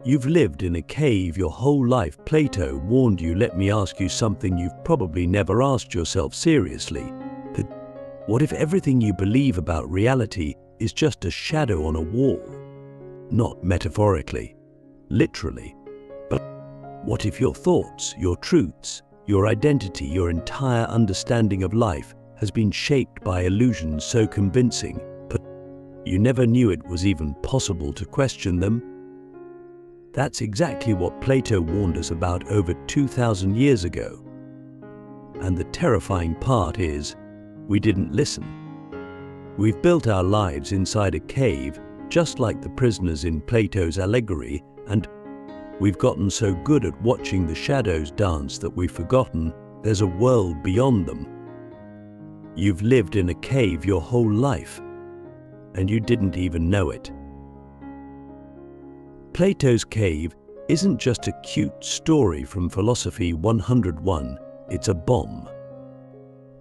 You've lived in a cave your whole life. Plato warned you, let me ask you something you've probably never asked yourself seriously. That what if everything you believe about reality is just a shadow on a wall? Not metaphorically, literally, but what if your thoughts, your truths, your identity, your entire understanding of life has been shaped by illusions so convincing, but you never knew it was even possible to question them? That's exactly what Plato warned us about over 2,000 years ago. And the terrifying part is, we didn't listen. We've built our lives inside a cave, just like the prisoners in Plato's Allegory, and we've gotten so good at watching the shadows dance that we've forgotten there's a world beyond them. You've lived in a cave your whole life, and you didn't even know it. Plato's cave isn't just a cute story from Philosophy 101, it's a bomb.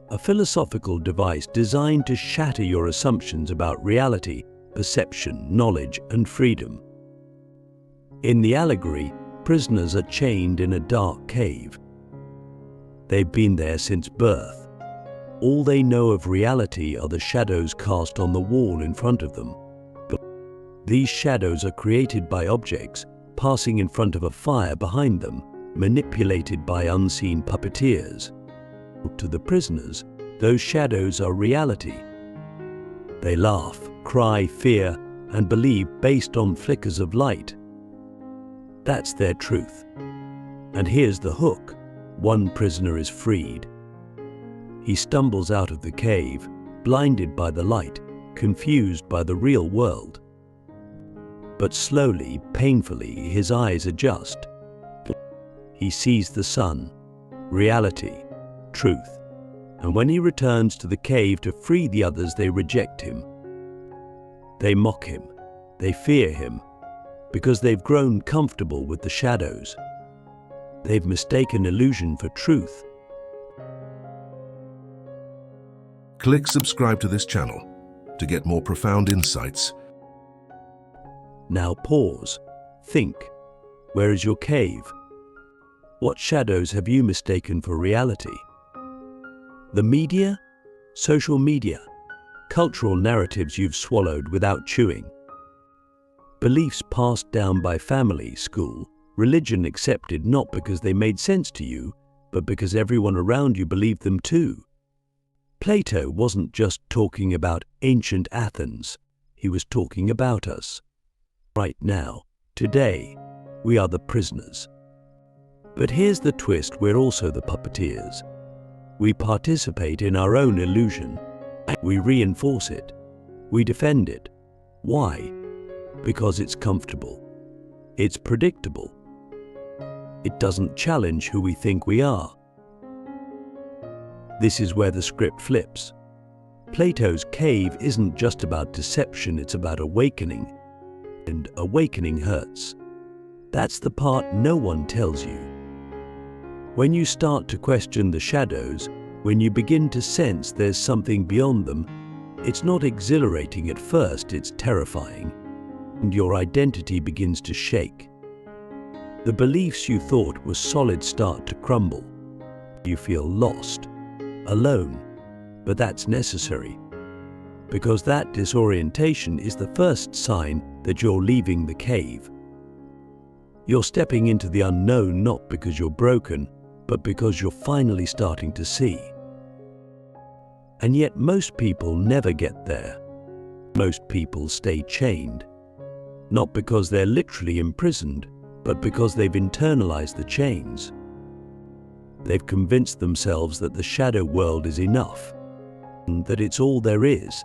A philosophical device designed to shatter your assumptions about reality, perception, knowledge, and freedom. In the allegory, prisoners are chained in a dark cave. They've been there since birth. All they know of reality are the shadows cast on the wall in front of them. These shadows are created by objects passing in front of a fire behind them, manipulated by unseen puppeteers. To the prisoners, those shadows are reality. They laugh, cry, fear, and believe based on flickers of light. That's their truth. And here's the hook. One prisoner is freed. He stumbles out of the cave, blinded by the light, confused by the real world. But slowly, painfully, his eyes adjust. He sees the sun, reality, truth. And when he returns to the cave to free the others, they reject him. They mock him. They fear him, because they've grown comfortable with the shadows. They've mistaken illusion for truth. Click subscribe to this channel to get more profound insights. Now pause. Think. Where is your cave? What shadows have you mistaken for reality? The media? Social media? Cultural narratives you've swallowed without chewing? Beliefs passed down by family, school, religion accepted not because they made sense to you, but because everyone around you believed them too. Plato wasn't just talking about ancient Athens. He was talking about us. Right now, today, we are the prisoners. But here's the twist, we're also the puppeteers. We participate in our own illusion. We reinforce it. We defend it. Why? Because it's comfortable. It's predictable. It doesn't challenge who we think we are. This is where the script flips. Plato's cave isn't just about deception, it's about awakening. And awakening hurts. That's the part no one tells you. When you start to question the shadows, when you begin to sense there's something beyond them, it's not exhilarating at first, it's terrifying. And your identity begins to shake. The beliefs you thought were solid start to crumble. You feel lost, alone, but that's necessary. Because that disorientation is the first sign that you're leaving the cave. You're stepping into the unknown not because you're broken, but because you're finally starting to see. And yet most people never get there. Most people stay chained. Not because they're literally imprisoned, but because they've internalized the chains. They've convinced themselves that the shadow world is enough, and that it's all there is.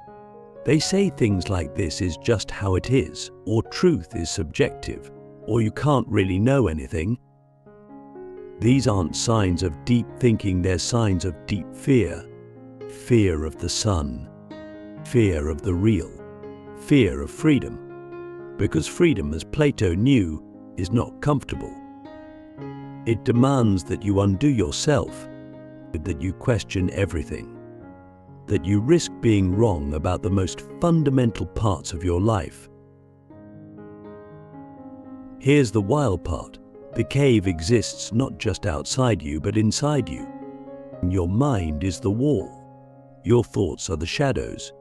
They say things like this is just how it is, or truth is subjective, or you can't really know anything. These aren't signs of deep thinking, they're signs of deep fear. Fear of the sun, fear of the real, fear of freedom. Because freedom, as Plato knew, is not comfortable. It demands that you undo yourself, that you question everything, that you risk being wrong about the most fundamental parts of your life. Here's the wild part. The cave exists not just outside you, but inside you. Your mind is the wall. Your thoughts are the shadows.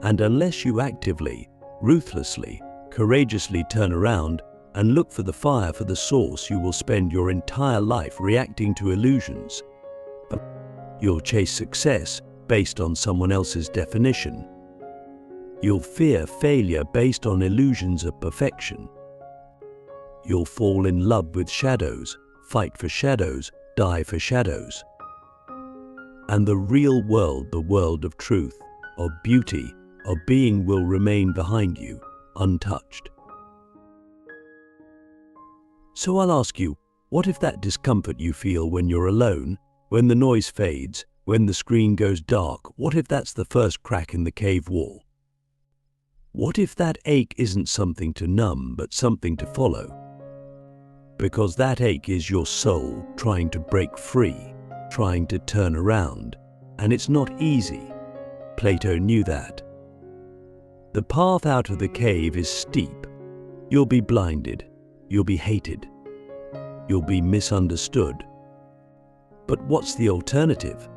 And unless you actively, ruthlessly, courageously turn around and look for the fire, for the source, you will spend your entire life reacting to illusions. You'll chase success based on someone else's definition. You'll fear failure based on illusions of perfection. You'll fall in love with shadows, fight for shadows, die for shadows. And the real world, the world of truth, of beauty, of being, will remain behind you, untouched. So I'll ask you, what if that discomfort you feel when you're alone, when the noise fades, when the screen goes dark, what if that's the first crack in the cave wall? What if that ache isn't something to numb, but something to follow? Because that ache is your soul trying to break free, trying to turn around, and it's not easy. Plato knew that. The path out of the cave is steep. You'll be blinded. You'll be hated. You'll be misunderstood. But what's the alternative?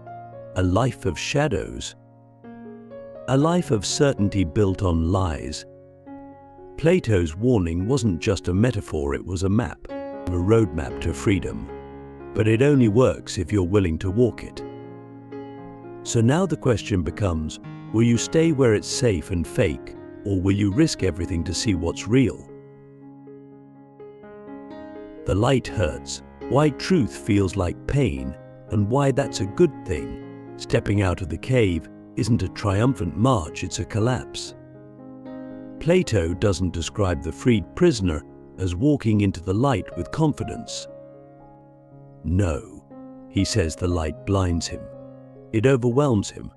A life of shadows. A life of certainty built on lies. Plato's warning wasn't just a metaphor, it was a map, a roadmap to freedom. But it only works if you're willing to walk it. So now the question becomes, will you stay where it's safe and fake, or will you risk everything to see what's real? The light hurts, why truth feels like pain, and why that's a good thing. Stepping out of the cave isn't a triumphant march, it's a collapse. Plato doesn't describe the freed prisoner as walking into the light with confidence. No, he says the light blinds him. It overwhelms him,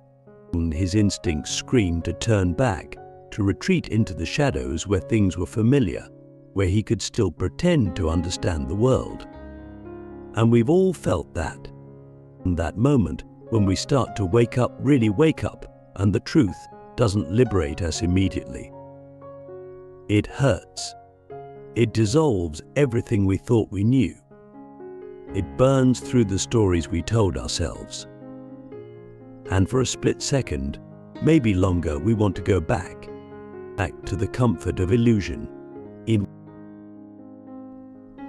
and his instincts scream to turn back, to retreat into the shadows where things were familiar, where he could still pretend to understand the world. And we've all felt that. And that moment when we start to wake up, really wake up, and the truth doesn't liberate us immediately. It hurts. It dissolves everything we thought we knew. It burns through the stories we told ourselves. And for a split second, maybe longer, we want to go back to the comfort of illusion.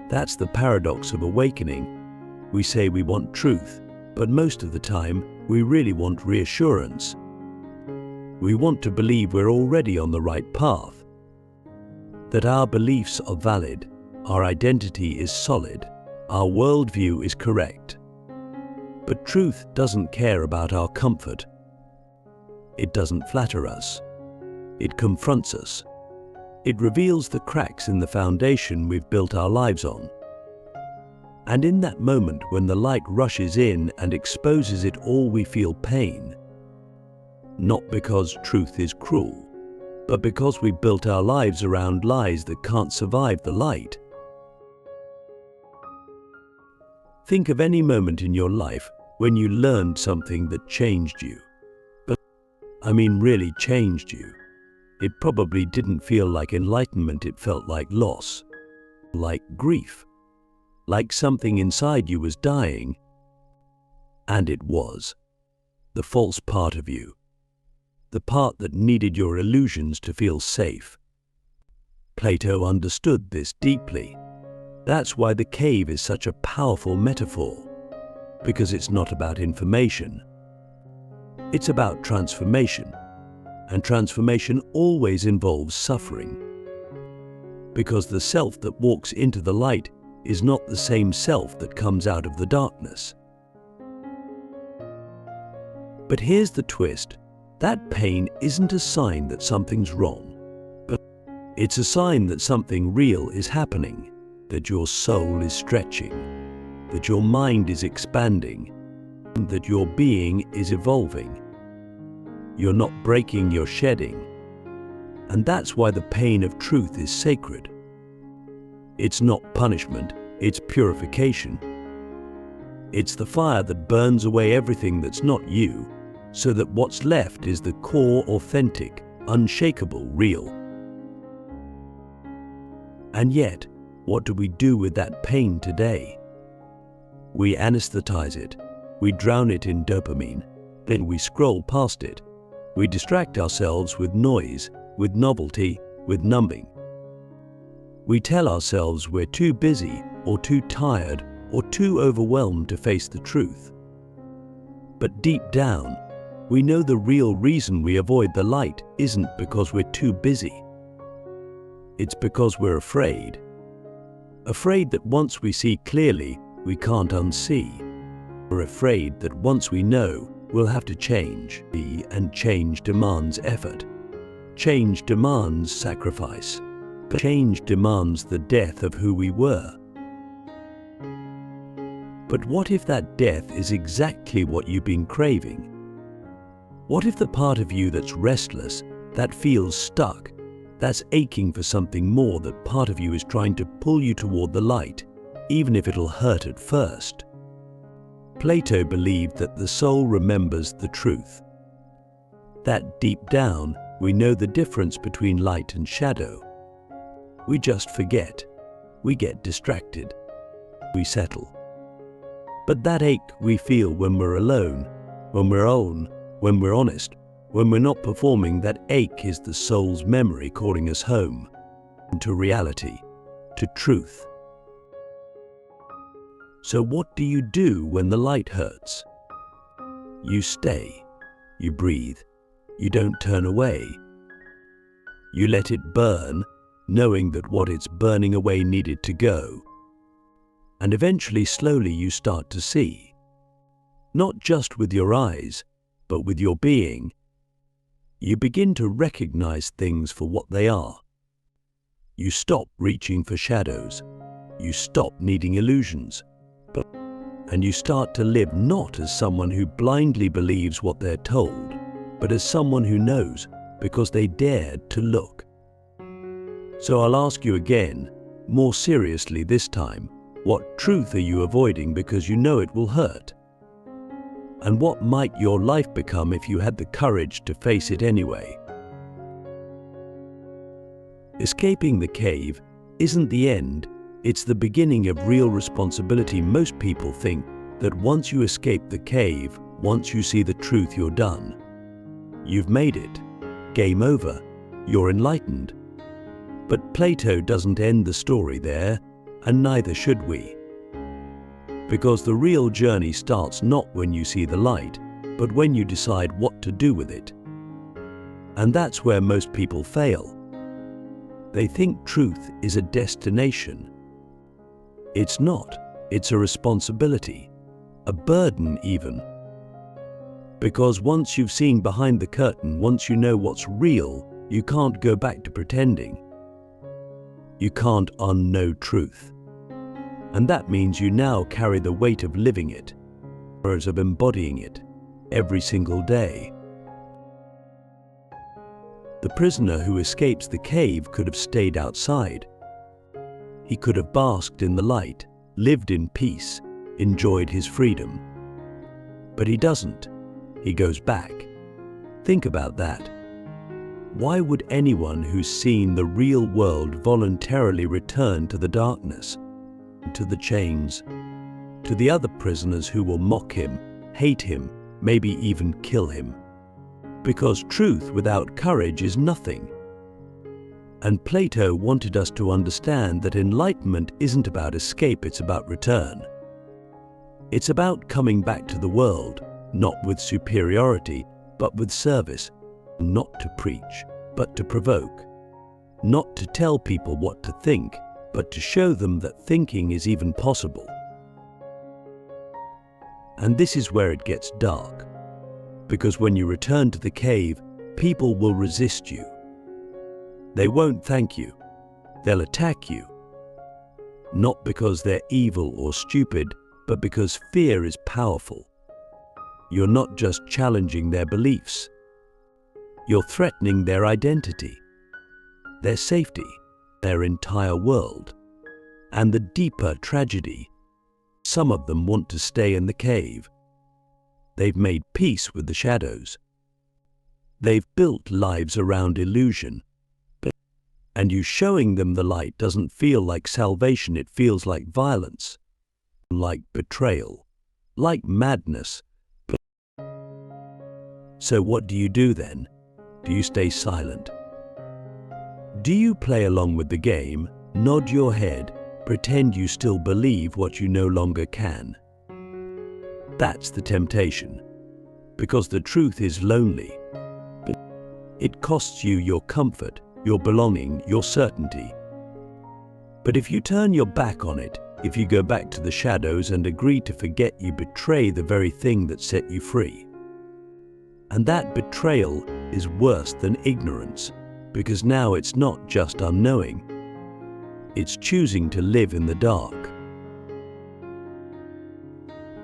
That's the paradox of awakening. We say we want truth, but most of the time, we really want reassurance. We want to believe we're already on the right path, that our beliefs are valid, our identity is solid, our worldview is correct. But truth doesn't care about our comfort. It doesn't flatter us. It confronts us. It reveals the cracks in the foundation we've built our lives on. And in that moment when the light rushes in and exposes it all, we feel pain. Not because truth is cruel, but because we built our lives around lies that can't survive the light. Think of any moment in your life when you learned something that changed you. But I mean really changed you. It probably didn't feel like enlightenment, it felt like loss, like grief, like something inside you was dying. And it was. The false part of you. The part that needed your illusions to feel safe. Plato understood this deeply. That's why the cave is such a powerful metaphor, because it's not about information. It's about transformation, and transformation always involves suffering. Because the self that walks into the light is not the same self that comes out of the darkness. But here's the twist. That pain isn't a sign that something's wrong, but it's a sign that something real is happening, that your soul is stretching, that your mind is expanding, that your being is evolving. You're not breaking, you're shedding. And that's why the pain of truth is sacred. It's not punishment, it's purification. It's the fire that burns away everything that's not you, so that what's left is the core, authentic, unshakable, real. And yet, what do we do with that pain today? We anesthetize it, we drown it in dopamine, then we scroll past it. We distract ourselves with noise, with novelty, with numbing. We tell ourselves we're too busy, or too tired, or too overwhelmed to face the truth. But deep down, we know the real reason we avoid the light isn't because we're too busy. It's because we're afraid. Afraid that once we see clearly, we can't unsee. We're afraid that once we know, we'll have to change. And change demands effort. Change demands sacrifice. Change demands the death of who we were. But what if that death is exactly what you've been craving? What if the part of you that's restless, that feels stuck, that's aching for something more, that part of you is trying to pull you toward the light, even if it'll hurt at first? Plato believed that the soul remembers the truth. That deep down, we know the difference between light and shadow. We just forget. We get distracted. We settle. But that ache we feel when we're alone, when we're own, when we're honest, when we're not performing, that ache is the soul's memory calling us home, to reality, to truth. So what do you do when the light hurts? You stay, you breathe, you don't turn away. You let it burn, knowing that what it's burning away needed to go. And eventually, slowly, you start to see, not just with your eyes, but with your being. You begin to recognize things for what they are. You stop reaching for shadows. You stop needing illusions. And you start to live not as someone who blindly believes what they're told, but as someone who knows because they dared to look. So I'll ask you again, more seriously this time, what truth are you avoiding because you know it will hurt? And what might your life become if you had the courage to face it anyway? Escaping the cave isn't the end, it's the beginning of real responsibility. Most people think that once you escape the cave, once you see the truth, you're done. You've made it. Game over. You're enlightened. But Plato doesn't end the story there, and neither should we. Because the real journey starts not when you see the light, but when you decide what to do with it. And that's where most people fail. They think truth is a destination. It's not. It's a responsibility, a burden even. Because once you've seen behind the curtain, once you know what's real, you can't go back to pretending. You can't unknow truth. And that means you now carry the weight of living it, or of embodying it, every single day. The prisoner who escapes the cave could have stayed outside. He could have basked in the light, lived in peace, enjoyed his freedom. But he doesn't. He goes back. Think about that. Why would anyone who's seen the real world voluntarily return to the darkness, to the chains, to the other prisoners who will mock him, hate him, maybe even kill him? Because truth without courage is nothing. And Plato wanted us to understand that enlightenment isn't about escape, it's about return. It's about coming back to the world, not with superiority, but with service, not to preach, but to provoke, not to tell people what to think, but to show them that thinking is even possible. And this is where it gets dark, because when you return to the cave, people will resist you. They won't thank you. They'll attack you. Not because they're evil or stupid, but because fear is powerful. You're not just challenging their beliefs. You're threatening their identity, their safety, their entire world. And the deeper tragedy, some of them want to stay in the cave. They've made peace with the shadows. They've built lives around illusion. And you showing them the light doesn't feel like salvation, it feels like violence, like betrayal, like madness. So what do you do then? Do you stay silent? Do you play along with the game, nod your head, pretend you still believe what you no longer can? That's the temptation, because the truth is lonely. It costs you your comfort, your belonging, your certainty. But if you turn your back on it, if you go back to the shadows and agree to forget, you betray the very thing that set you free. And that betrayal is worse than ignorance, because now it's not just unknowing, it's choosing to live in the dark.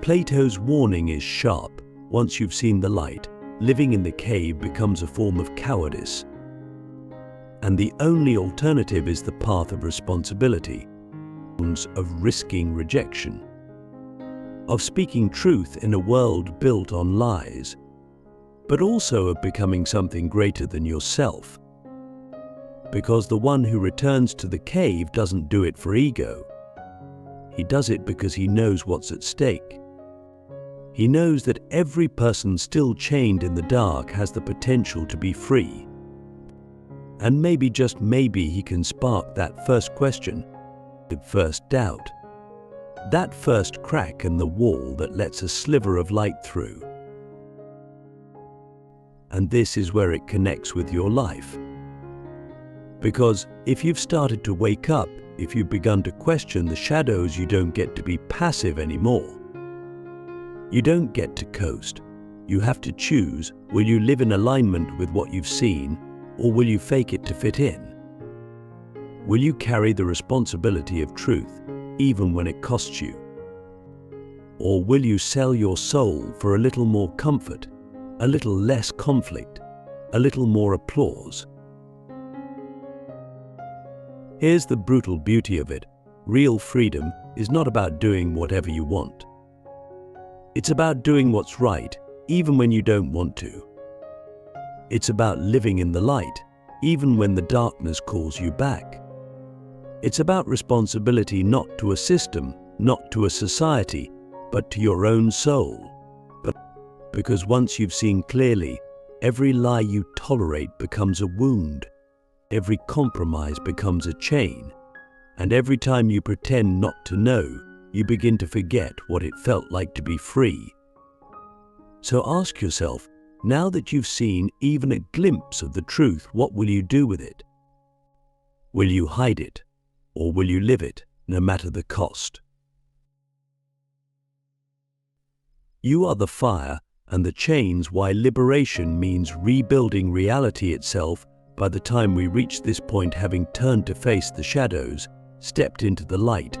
Plato's warning is sharp. Once you've seen the light, living in the cave becomes a form of cowardice. And the only alternative is the path of responsibility, of risking rejection, of speaking truth in a world built on lies, but also of becoming something greater than yourself. Because the one who returns to the cave doesn't do it for ego. He does it because he knows what's at stake. He knows that every person still chained in the dark has the potential to be free. And maybe, just maybe, he can spark that first question, the first doubt, that first crack in the wall that lets a sliver of light through. And this is where it connects with your life. Because if you've started to wake up, if you've begun to question the shadows, you don't get to be passive anymore. You don't get to coast. You have to choose, will you live in alignment with what you've seen, or will you fake it to fit in? Will you carry the responsibility of truth, even when it costs you? Or will you sell your soul for a little more comfort, a little less conflict, a little more applause? Here's the brutal beauty of it. Real freedom is not about doing whatever you want. It's about doing what's right, even when you don't want to. It's about living in the light, even when the darkness calls you back. It's about responsibility, not to a system, not to a society, but to your own soul. Because once you've seen clearly, every lie you tolerate becomes a wound, every compromise becomes a chain, and every time you pretend not to know, you begin to forget what it felt like to be free. So ask yourself, now that you've seen even a glimpse of the truth, what will you do with it? Will you hide it, or will you live it, no matter the cost? You are the fire and the chains why liberation means rebuilding reality itself. By the time we reach this point, having turned to face the shadows, stepped into the light,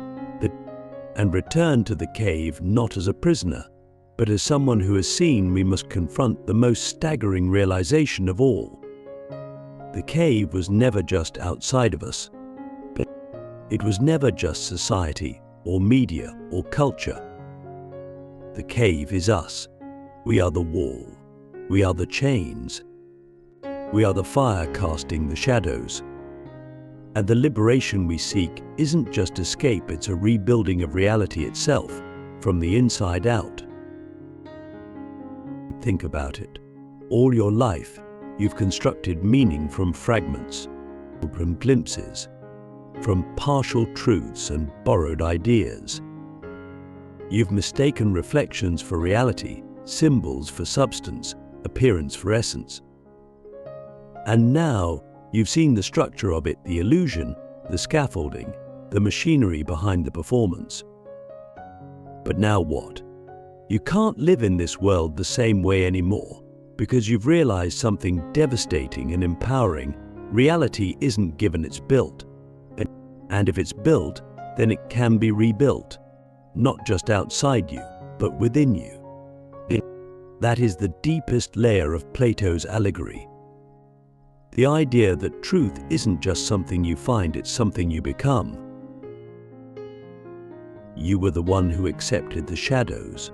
and returned to the cave not as a prisoner, but as someone who has seen, we must confront the most staggering realization of all. The cave was never just outside of us. It was never just society, or media, or culture. The cave is us. We are the wall. We are the chains. We are the fire casting the shadows. And the liberation we seek isn't just escape, it's a rebuilding of reality itself, from the inside out. Think about it. All your life, you've constructed meaning from fragments, from glimpses, from partial truths and borrowed ideas. You've mistaken reflections for reality, symbols for substance, appearance for essence. And now you've seen the structure of it, the illusion, the scaffolding, the machinery behind the performance. But now what? You can't live in this world the same way anymore, because you've realized something devastating and empowering. Reality isn't given, it's built. And if it's built, then it can be rebuilt, not just outside you, but within you. That is the deepest layer of Plato's Allegory. The idea that truth isn't just something you find, it's something you become. You were the one who accepted the shadows.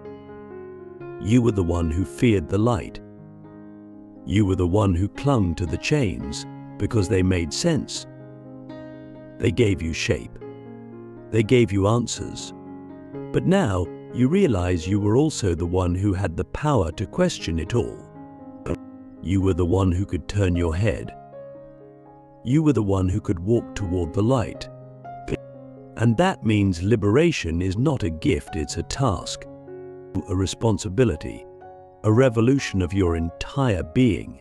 You were the one who feared the light. You were the one who clung to the chains because they made sense, They gave you shape. They gave you answers. But now you realize you were also the one who had the power to question it all. You were the one who could turn your head. You were the one who could walk toward the light. And that means liberation is not a gift, it's a task, a responsibility, a revolution of your entire being.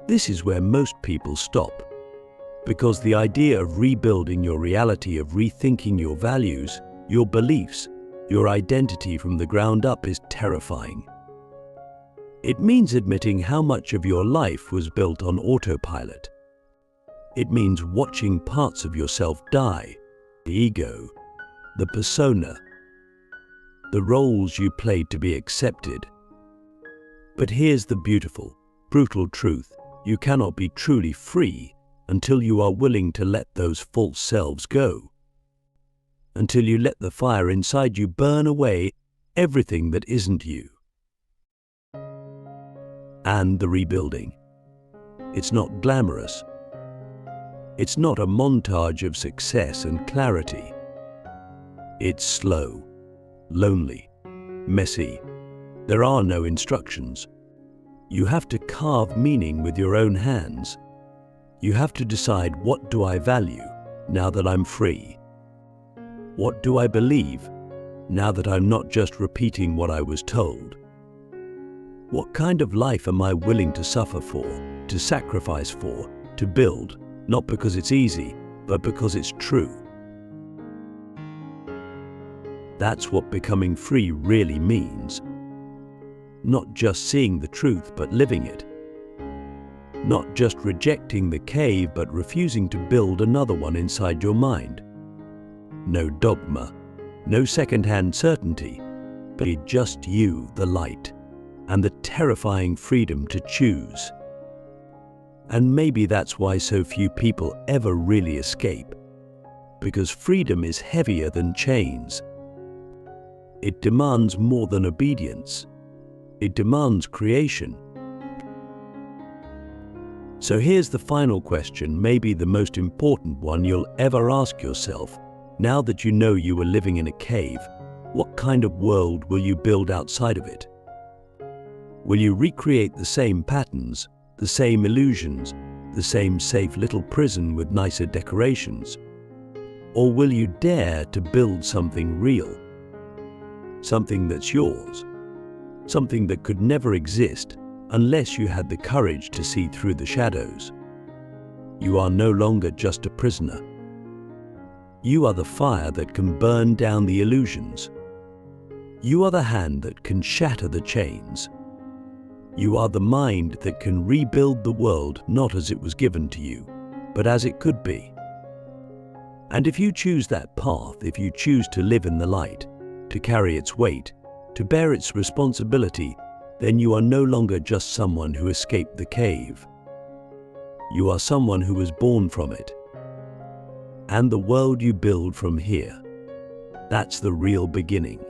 This is where most people stop, because the idea of rebuilding your reality, of rethinking your values, your beliefs, your identity from the ground up is terrifying. It means admitting how much of your life was built on autopilot. It means watching parts of yourself die, the ego, the persona, the roles you played to be accepted. But here's the beautiful, brutal truth. You cannot be truly free until you are willing to let those false selves go. Until you let the fire inside you burn away everything that isn't you. And the rebuilding. It's not glamorous. It's not a montage of success and clarity. It's slow, lonely, messy. There are no instructions. You have to carve meaning with your own hands. You have to decide, what do I value now that I'm free? What do I believe now that I'm not just repeating what I was told? What kind of life am I willing to suffer for, to sacrifice for, to build, not because it's easy, but because it's true? That's what becoming free really means. Not just seeing the truth, but living it. Not just rejecting the cave, but refusing to build another one inside your mind. No dogma, no second-hand certainty, but just you, the light, and the terrifying freedom to choose. And maybe that's why so few people ever really escape, because freedom is heavier than chains. It demands more than obedience. It demands creation. So here's the final question, maybe the most important one you'll ever ask yourself. Now that you know you were living in a cave, what kind of world will you build outside of it? Will you recreate the same patterns, the same illusions, the same safe little prison with nicer decorations? Or will you dare to build something real? Something that's yours? Something that could never exist unless you had the courage to see through the shadows. You are no longer just a prisoner. You are the fire that can burn down the illusions. You are the hand that can shatter the chains. You are the mind that can rebuild the world not as it was given to you, but as it could be. And if you choose that path, if you choose to live in the light, to carry its weight, to bear its responsibility, then you are no longer just someone who escaped the cave. You are someone who was born from it. And the world you build from here, that's the real beginning.